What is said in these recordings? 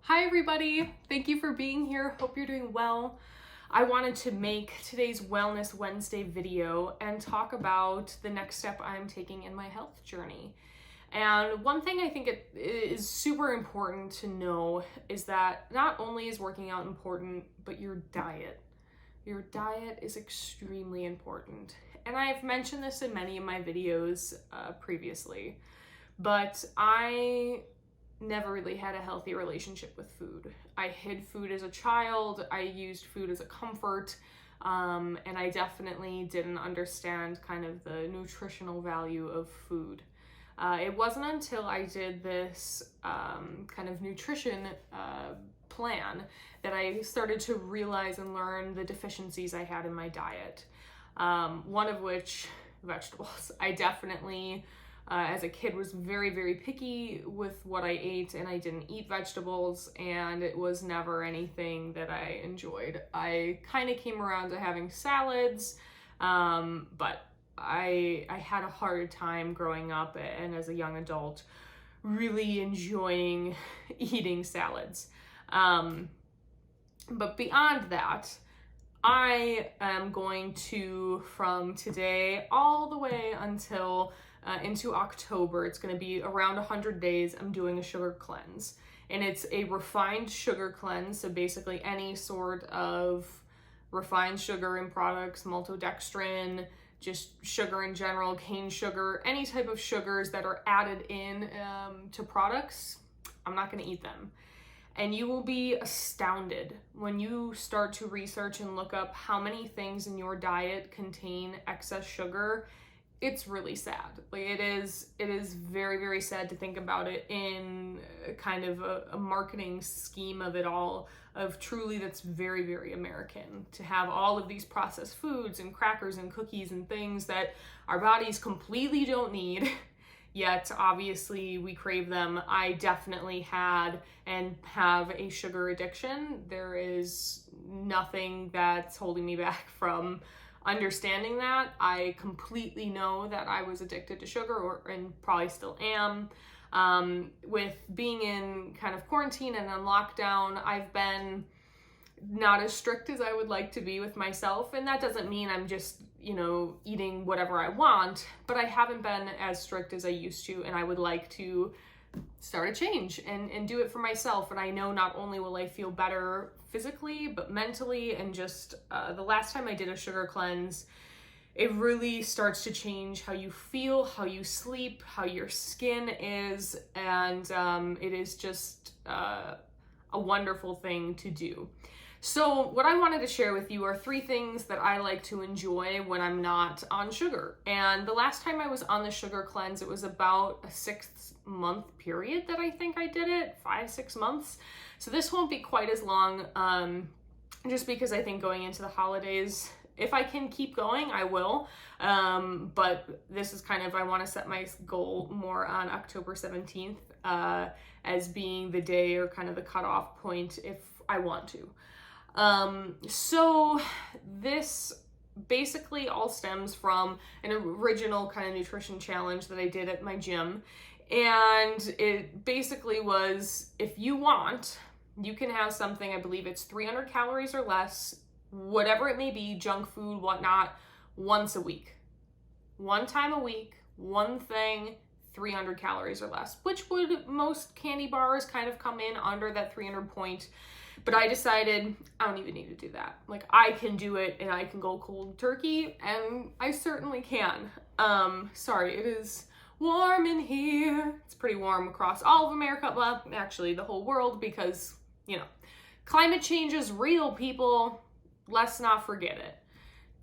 Hi everybody, thank you for being here. Hope you're doing well. I wanted to make today's Wellness Wednesday video and talk about the next step I'm taking in my health journey. And one thing I think it is super important to know is that not only is working out important, but your diet. Your diet is extremely important. And I've mentioned this in many of my videos previously, but I never really had a healthy relationship with food. I hid food as a child, I used food as a comfort, and I definitely didn't understand kind of the nutritional value of food. It wasn't until I did this kind of nutrition plan that I started to realize and learn the deficiencies I had in my diet. One of which, vegetables. I definitely as a kid was very, very picky with what I ate, and I didn't eat vegetables, and it was never anything that I enjoyed. I kind of came around to having salads, but I had a hard time growing up and as a young adult really enjoying eating salads. But beyond that, I am going to, from today all the way until into October, it's going to be around 100 days, I'm doing a sugar cleanse. And it's a refined sugar cleanse, so basically any sort of refined sugar in products, maltodextrin, just sugar in general, cane sugar, any type of sugars that are added in to products, I'm not going to eat them. And you will be astounded when you start to research and look up how many things in your diet contain excess sugar. It's really sad. Like it is very, very sad to think about it in kind of a marketing scheme of it all, of truly that's very, very American, to have all of these processed foods and crackers and cookies and things that our bodies completely don't need. Yet, obviously, we crave them. I definitely had and have a sugar addiction. There is nothing that's holding me back from understanding that. I completely know that I was addicted to sugar, and probably still am. With being in kind of quarantine and then lockdown, I've been not as strict as I would like to be with myself, and that doesn't mean I'm just, eating whatever I want, but I haven't been as strict as I used to, and I would like to start a change and do it for myself. And I know not only will I feel better physically, but mentally, and just the last time I did a sugar cleanse, it really starts to change how you feel, how you sleep, how your skin is, and it is just a wonderful thing to do. So what I wanted to share with you are 3 things that I like to enjoy when I'm not on sugar. And the last time I was on the sugar cleanse, it was about a 6-month period that I think I did it, 5-6 months. So this won't be quite as long, just because I think going into the holidays, if I can keep going, I will. But this is kind of, I want to set my goal more on October 17th as being the day or kind of the cutoff point if I want to. So this basically all stems from an original kind of nutrition challenge that I did at my gym. And it basically was, if you want, you can have something, I believe it's 300 calories or less, whatever it may be, junk food, whatnot, once a week. One time a week, one thing, 300 calories or less, which would, most candy bars kind of come in under that 300 point. But I decided I don't even need to do that. Like, I can do it and I can go cold turkey, and I certainly can. Sorry, it is warm in here. It's pretty warm across all of America, well, actually the whole world, because, climate change is real, people. Let's not forget it.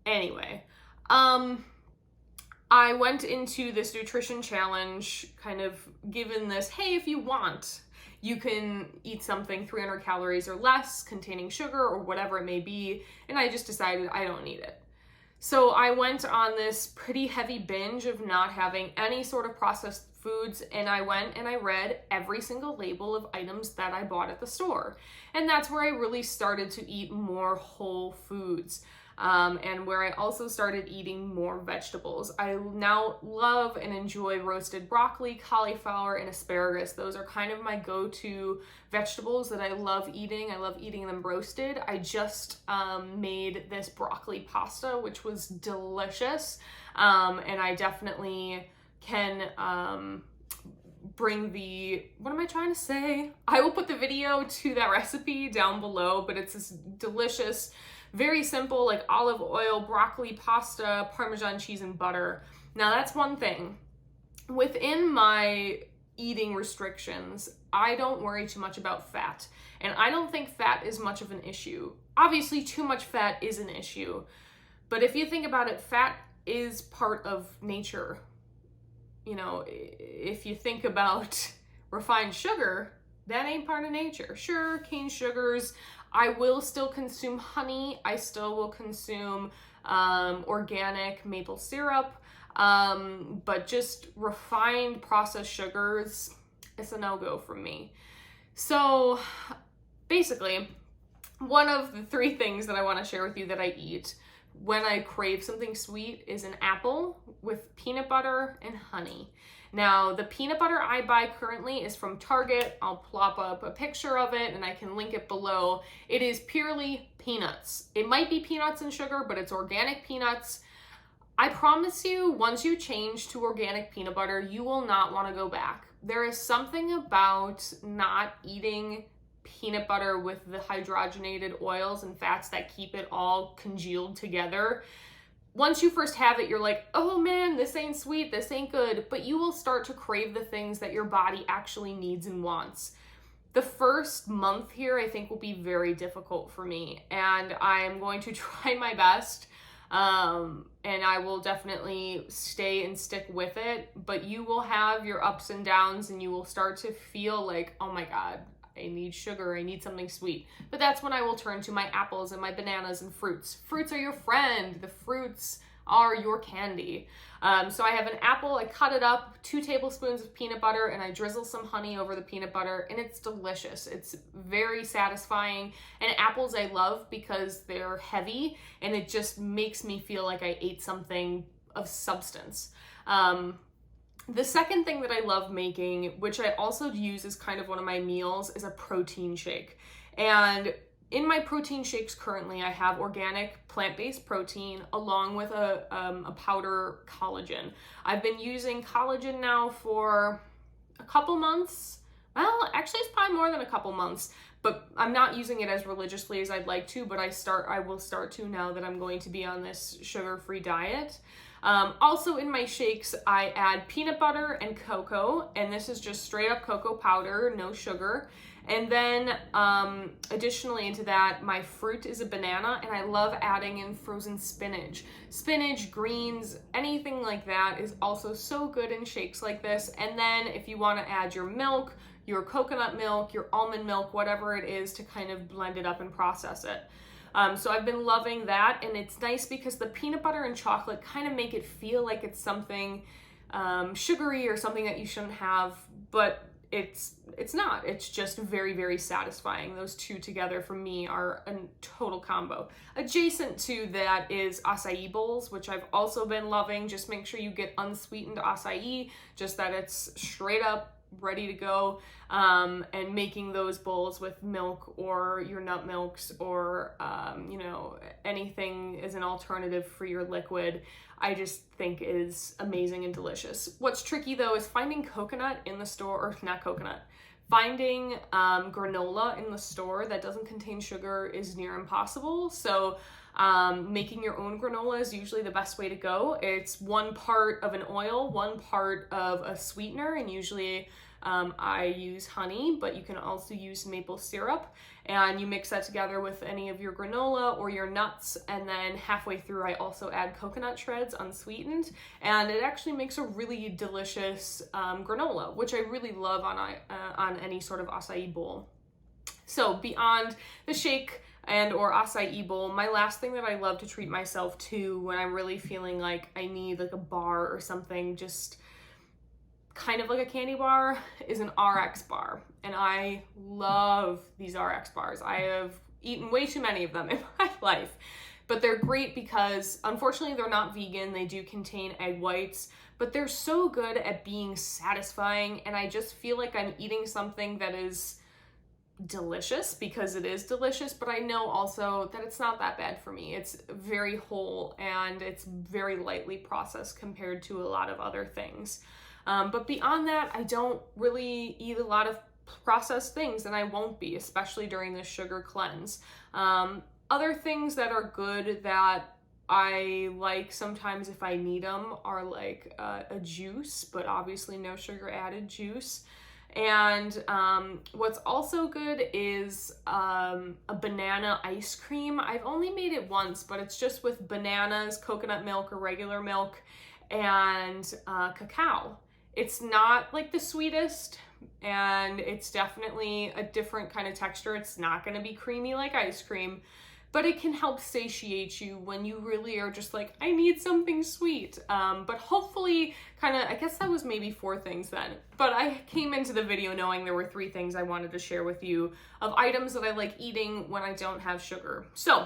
Anyway, I went into this nutrition challenge kind of given this, hey, if you want, you can eat something 300 calories or less containing sugar or whatever it may be, and I just decided I don't need it. So I went on this pretty heavy binge of not having any sort of processed foods, and I went and I read every single label of items that I bought at the store. And that's where I really started to eat more whole foods. and where I also started eating more vegetables. I now love and enjoy roasted broccoli, cauliflower, and asparagus. Those are kind of my go-to vegetables that I love eating. I love eating them roasted. I just made this broccoli pasta, which was delicious, and I definitely can bring the, what am I trying to say? I will put the video to that recipe down below, but it's this delicious, very simple, like olive oil, broccoli pasta, Parmesan cheese, and butter. Now that's one thing. Within my eating restrictions, I don't worry too much about fat. And I don't think fat is much of an issue. Obviously, too much fat is an issue. But if you think about it, fat is part of nature. You know, if you think about refined sugar, that ain't part of nature. Sure, cane sugars. I will still consume honey. I still will consume organic maple syrup. But just refined processed sugars, it's a no-go from me. So basically, one of the 3 things that I want to share with you that I eat when I crave something sweet is an apple with peanut butter and honey. Now, the peanut butter I buy currently is from Target. I'll plop up a picture of it and I can link it below. It is purely peanuts. It might be peanuts and sugar, but it's organic peanuts. I promise you, once you change to organic peanut butter, you will not want to go back. There is something about not eating peanut butter with the hydrogenated oils and fats that keep it all congealed together. Once you first have it, you're like, oh man, this ain't sweet, this ain't good, but you will start to crave the things that your body actually needs and wants. The first month here, I think, will be very difficult for me, and I'm going to try my best, and I will definitely stay and stick with it, but you will have your ups and downs, and you will start to feel like, oh my God, I need sugar, I need something sweet. But that's when I will turn to my apples and my bananas and fruits. Fruits are your friend. The fruits are your candy. So I have an apple, I cut it up, 2 tablespoons of peanut butter, and I drizzle some honey over the peanut butter, and it's delicious. It's very satisfying. And apples I love because they're heavy, and it just makes me feel like I ate something of substance. The second thing that I love making, which I also use as kind of one of my meals, is a protein shake. And in my protein shakes currently, I have organic plant-based protein along with a powder collagen. I've been using collagen now for a couple months. Well, actually it's probably more than a couple months, but I'm not using it as religiously as I'd like to, but I will start to now that I'm going to be on this sugar-free diet. Also in my shakes, I add peanut butter and cocoa, and this is just straight up cocoa powder, no sugar. And then additionally into that, my fruit is a banana, and I love adding in frozen spinach. Spinach, greens, anything like that is also so good in shakes like this. And then if you want to add your milk, your coconut milk, your almond milk, whatever it is, to kind of blend it up and process it. So I've been loving that, and it's nice because the peanut butter and chocolate kind of make it feel like it's something sugary or something that you shouldn't have, but it's not. It's just very, very satisfying. Those two together for me are a total combo. Adjacent to that is acai bowls, which I've also been loving. Just make sure you get unsweetened acai, just that it's straight up ready to go, and making those bowls with milk or your nut milks or anything as an alternative for your liquid, I just think is amazing and delicious. What's tricky though is finding coconut in the store, or not coconut, finding granola in the store that doesn't contain sugar is near impossible. So making your own granola is usually the best way to go. It's 1 part of an oil, 1 part of a sweetener, and usually I use honey, but you can also use maple syrup, and you mix that together with any of your granola or your nuts, and then halfway through I also add coconut shreds unsweetened, and it actually makes a really delicious granola, which I really love on any sort of acai bowl. So beyond the shake and or acai bowl, my last thing that I love to treat myself to when I'm really feeling like I need like a bar or something, just kind of like a candy bar, is an RXBar. And I love these RX bars. I have eaten way too many of them in my life. but they're great because unfortunately they're not vegan. They do contain egg whites, but they're so good at being satisfying, and I just feel like I'm eating something that is delicious because it is delicious, but I know also that it's not that bad for me. It's very whole and it's very lightly processed compared to a lot of other things. But beyond that, I don't really eat a lot of processed things, and I won't be, especially during this sugar cleanse. Other things that are good that I like sometimes if I need them are like a juice, but obviously no sugar added juice. And what's also good is a banana ice cream. I've only made it once, but it's just with bananas, coconut milk or regular milk, and cacao. It's not like the sweetest, and it's definitely a different kind of texture. It's not going to be creamy like ice cream, but it can help satiate you when you really are just like, I need something sweet. But hopefully I guess that was maybe 4 things then. But I came into the video knowing there were 3 things I wanted to share with you of items that I like eating when I don't have sugar. So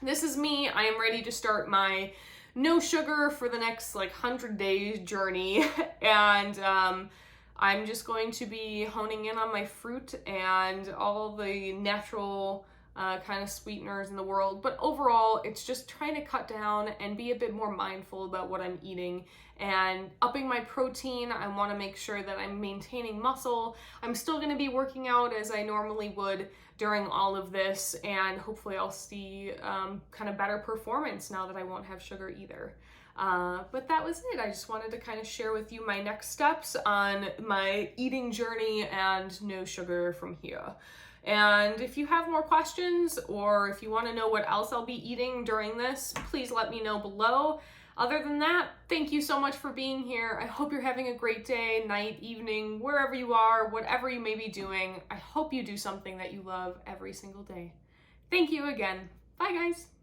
this is me. I am ready to start my no sugar for the next like 100 days journey. And I'm just going to be honing in on my fruit and all the natural kind of sweeteners in the world. But overall, it's just trying to cut down and be a bit more mindful about what I'm eating and upping my protein. I want to make sure that I'm maintaining muscle. I'm still going to be working out as I normally would during all of this, and hopefully I'll see kind of better performance now that I won't have sugar either. But that was it. I just wanted to kind of share with you my next steps on my eating journey and no sugar from here. And if you have more questions, or if you want to know what else I'll be eating during this, please let me know below. Other than that, thank you so much for being here. I hope you're having a great day, night, evening, wherever you are, whatever you may be doing. I hope you do something that you love every single day. Thank you again. Bye, guys.